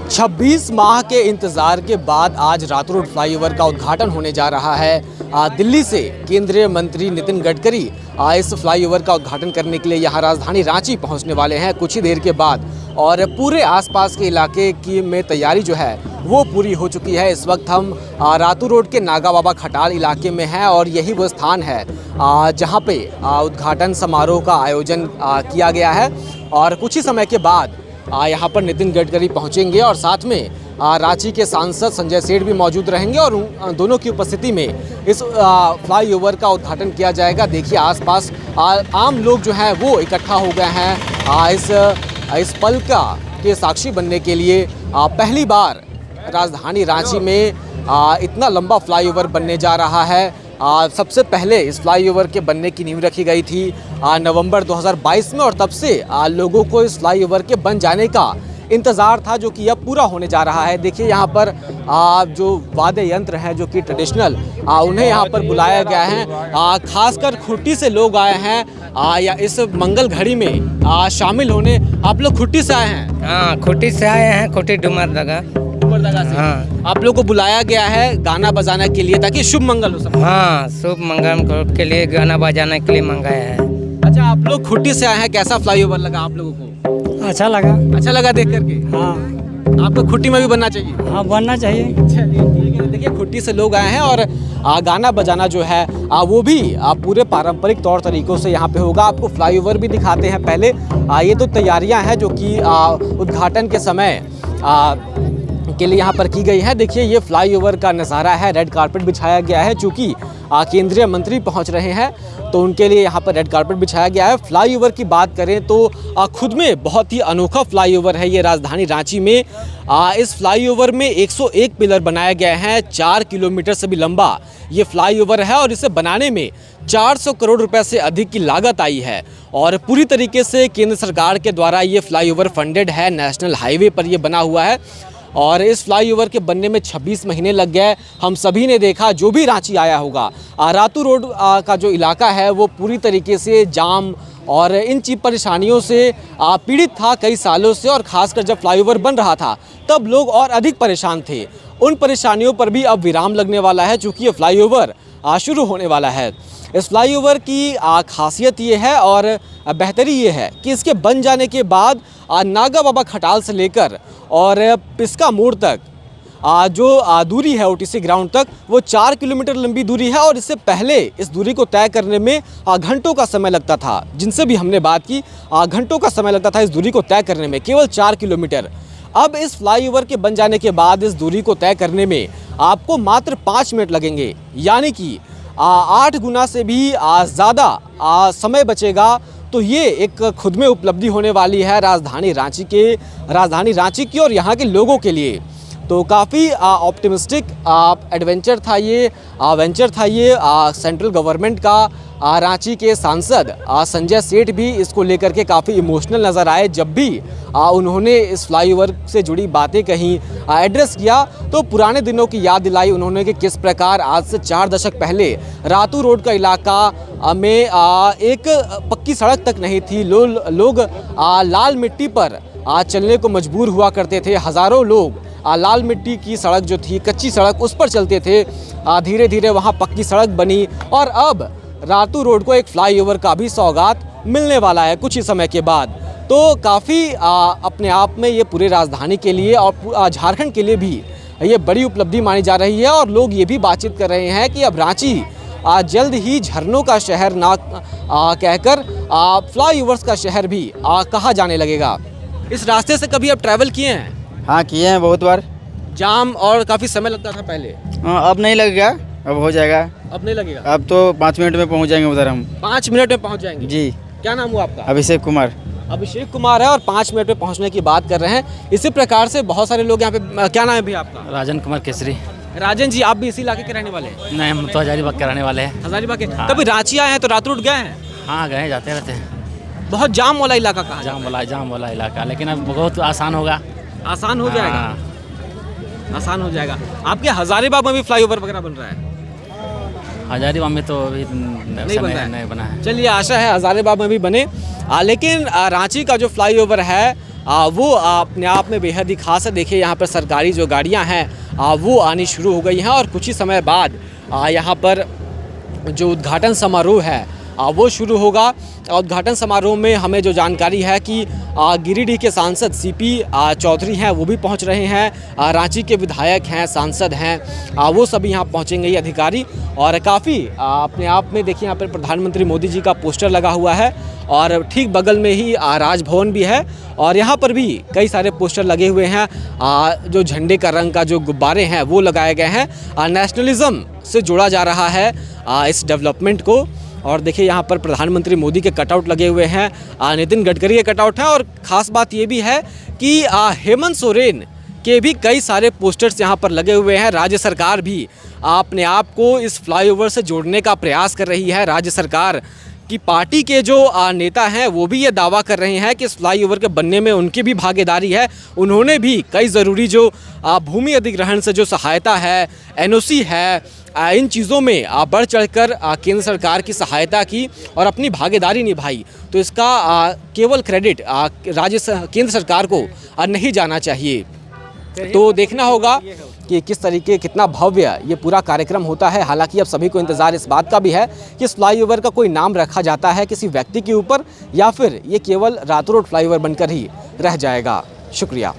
26 माह के इंतजार के बाद आज रातू रोड फ्लाईओवर का उद्घाटन होने जा रहा है। दिल्ली से केंद्रीय मंत्री नितिन गडकरी इस फ्लाईओवर का उद्घाटन करने के लिए यहाँ राजधानी रांची पहुँचने वाले हैं कुछ ही देर के बाद। और पूरे आसपास के इलाके की में तैयारी जो है वो पूरी हो चुकी है। इस वक्त हम रातू रोड के नागा बाबा खटाल इलाके में हैं और यही वो स्थान है जहाँ पे उद्घाटन समारोह का आयोजन किया गया है। और कुछ ही समय के बाद यहाँ पर नितिन गडकरी पहुँचेंगे और साथ में रांची के सांसद संजय सेठ भी मौजूद रहेंगे और उन दोनों की उपस्थिति में इस फ्लाईओवर का उद्घाटन किया जाएगा। देखिए आसपास आम लोग जो हैं वो इकट्ठा हो गए हैं इस पल का के साक्षी बनने के लिए। पहली बार राजधानी रांची में इतना लंबा फ्लाईओवर बनने जा रहा है। सबसे पहले इस फ्लाईओवर के बनने की नींव रखी गई थी नवंबर 2022 में और तब से लोगों को इस फ्लाईओवर के बन जाने का इंतज़ार था जो कि अब पूरा होने जा रहा है। देखिए यहाँ पर जो वाद्य यंत्र हैं जो कि ट्रेडिशनल उन्हें यहाँ पर बुलाया गया है। खासकर खुट्टी से लोग आए हैं या इस मंगल घड़ी में शामिल होने। आप लोग खुट्टी से आए हैं? हाँ, खुट्टी से आए हैं, खुट्टी डुमरदगा से। हाँ। आप लोग को बुलाया गया है गाना बजाना के लिए ताकि शुभ मंगल हो सके। हाँ, शुभ मंगल के लिए गाना बजाने के लिए मंगाया है। अच्छा, आप लोग खुट्टी से आए हैं, कैसा फ्लाईओवर लगा आप लोगों को? अच्छा लगा। अच्छा लगा देख करके? हाँ। आपको खुट्टी में भी बनना चाहिए? हाँ, बनना चाहिए। चलिए देखिए खुट्टी से लोग आए हैं और गाना बजाना जो है वो भी पूरे पारंपरिक तौर तरीकों से यहाँ पे होगा। आपको फ्लाईओवर भी दिखाते हैं पहले। ये तो तैयारियाँ हैं जो कि उद्घाटन के समय के लिए यहाँ पर की गई है। देखिए ये फ्लाईओवर का नज़ारा है, रेड कारपेट बिछाया गया है। चूँकि केंद्रीय मंत्री पहुँच रहे हैं तो उनके लिए यहाँ पर रेड कारपेट बिछाया गया है। फ्लाईओवर की बात करें तो खुद में बहुत ही अनोखा फ्लाईओवर है ये राजधानी रांची में। इस फ्लाईओवर में 101 पिलर बनाए गए हैं। 4 किलोमीटर से भी लंबा ये फ्लाईओवर है और इसे बनाने में 400 करोड़ रुपए से अधिक की लागत आई है और पूरी तरीके से केंद्र सरकार के द्वारा ये फ्लाईओवर फंडेड है। नेशनल हाईवे पर ये बना हुआ है और इस फ्लाईओवर के बनने में 26 महीने लग गए। हम सभी ने देखा, जो भी रांची आया होगा, रातू रोड का जो इलाका है वो पूरी तरीके से जाम और इन चीज़ परेशानियों से पीड़ित था कई सालों से। और ख़ासकर जब फ्लाईओवर बन रहा था तब लोग और अधिक परेशान थे। उन परेशानियों पर भी अब विराम लगने वाला है चूँकि ये फ्लाईओवर शुरू होने वाला है। इस फ्लाईओवर की खासियत ये है और बेहतरी ये है कि इसके बन जाने के बाद नागा बाबा खटाल से लेकर और पिस्का मोड़ तक जो दूरी है ओटीसी ग्राउंड तक वो 4 किलोमीटर लंबी दूरी है। और इससे पहले इस दूरी को तय करने में घंटों का समय लगता था। जिनसे भी हमने बात की घंटों का समय लगता था इस दूरी को तय करने में, केवल 4 किलोमीटर। अब इस फ्लाईओवर के बन जाने के बाद इस दूरी को तय करने में आपको मात्र 5 मिनट लगेंगे, यानी कि 8 गुना से भी ज़्यादा समय बचेगा। तो ये एक खुद में उपलब्धि होने वाली है राजधानी रांची की और यहाँ के लोगों के लिए। तो काफ़ी ऑप्टिमिस्टिक एडवेंचर था ये सेंट्रल गवर्नमेंट का। रांची के सांसद संजय सेठ भी इसको लेकर के काफ़ी इमोशनल नज़र आए जब भी उन्होंने इस फ्लाईओवर से जुड़ी बातें कहीं एड्रेस किया तो पुराने दिनों की याद दिलाई उन्होंने कि किस प्रकार आज से 4 दशक पहले रातू रोड का इलाका में एक पक्की सड़क तक नहीं थी। लोग लाल मिट्टी पर चलने को मजबूर हुआ करते थे। हज़ारों लोग लाल मिट्टी की सड़क जो थी, कच्ची सड़क, उस पर चलते थे। धीरे धीरे वहाँ पक्की सड़क बनी और अब रातू रोड को एक फ्लाईओवर का भी सौगात मिलने वाला है कुछ ही समय के बाद। तो काफ़ी अपने आप में ये पूरे राजधानी के लिए और झारखंड के लिए भी ये बड़ी उपलब्धि मानी जा रही है। और लोग ये भी बातचीत कर रहे हैं कि अब रांची जल्द ही झरनों का शहर ना कहकर फ्लाईओवर्स का शहर भी कहा जाने लगेगा। इस रास्ते से कभी आप ट्रैवल किए हैं? हाँ, किए हैं बहुत बार। जाम और काफ़ी समय लगता था पहले। हाँ, अब नहीं लगेगा, अब हो जाएगा। अब नहीं लगेगा? अब तो 5 मिनट में पहुंच जाएंगे उधर हम। 5 मिनट में पहुंच जाएंगे जी। क्या नाम हुआ आपका? अभिषेक कुमार है और 5 मिनट में पहुंचने की बात कर रहे हैं। इसी प्रकार से बहुत सारे लोग यहाँ पे। क्या नाम है भैया आपका? राजन कुमार केसरी। राजन जी, आप भी इसी इलाके के रहने वाले हैं? नहीं, हम तो हजारीबाग के रहने वाले हैं। हजारीबाग के? हाँ। कभी रांची आए हैं तो रातू रोड गए हैं? हाँ, गए, जाते रहते हैं। बहुत जाम वाला इलाका कहा? जाम वाला इलाका, लेकिन अब बहुत आसान होगा। आसान हो जाएगा? आसान हो जाएगा। आपके हजारीबाग में भी फ्लाईओवर वगैरह बन रहा है? हजारीबाग में तो अभी नहीं बना है। चलिए, आशा है हजारीबाग में भी बने। लेकिन रांची का जो फ्लाईओवर है वो अपने आप में बेहद ही खास है। देखिए यहाँ पर सरकारी जो गाड़ियाँ हैं वो आनी शुरू हो गई हैं और कुछ ही समय बाद यहाँ पर जो उद्घाटन समारोह है वो शुरू होगा। उद्घाटन समारोह में हमें जो जानकारी है कि गिरिडीह के सांसद सीपी चौधरी हैं वो भी पहुंच रहे हैं, रांची के विधायक हैं, सांसद हैं, वो सभी यहाँ पहुंचेंगे, ये अधिकारी। और काफ़ी अपने आप में देखिए यहाँ पर प्रधानमंत्री मोदी जी का पोस्टर लगा हुआ है और ठीक बगल में ही राजभवन भी है और यहाँ पर भी कई सारे पोस्टर लगे हुए हैं। जो झंडे का रंग का जो गुब्बारे हैं वो लगाए गए हैं। नेशनलिज्म से जोड़ा जा रहा है इस डेवलपमेंट को। और देखिए यहाँ पर प्रधानमंत्री मोदी के कटआउट लगे हुए हैं, नितिन गडकरी के कटआउट हैं और ख़ास बात ये भी है कि हेमंत सोरेन के भी कई सारे पोस्टर्स यहाँ पर लगे हुए हैं। राज्य सरकार भी अपने आप को इस फ्लाईओवर से जोड़ने का प्रयास कर रही है। राज्य सरकार की पार्टी के जो नेता हैं वो भी ये दावा कर रहे हैं कि इस फ्लाईओवर के बनने में उनकी भी भागीदारी है। उन्होंने भी कई ज़रूरी जो भूमि अधिग्रहण से जो सहायता है, एनओसी है, इन चीज़ों में बढ़ चढ़कर केंद्र सरकार की सहायता की और अपनी भागीदारी निभाई। तो इसका केवल क्रेडिट केंद्र सरकार को नहीं जाना चाहिए। तो देखना होगा कि किस तरीके कितना भव्य ये पूरा कार्यक्रम होता है। हालांकि अब सभी को इंतज़ार इस बात का भी है कि इस फ्लाईओवर का कोई नाम रखा जाता है किसी व्यक्ति के ऊपर या फिर ये केवल रातों रात फ्लाईओवर बनकर ही रह जाएगा। शुक्रिया।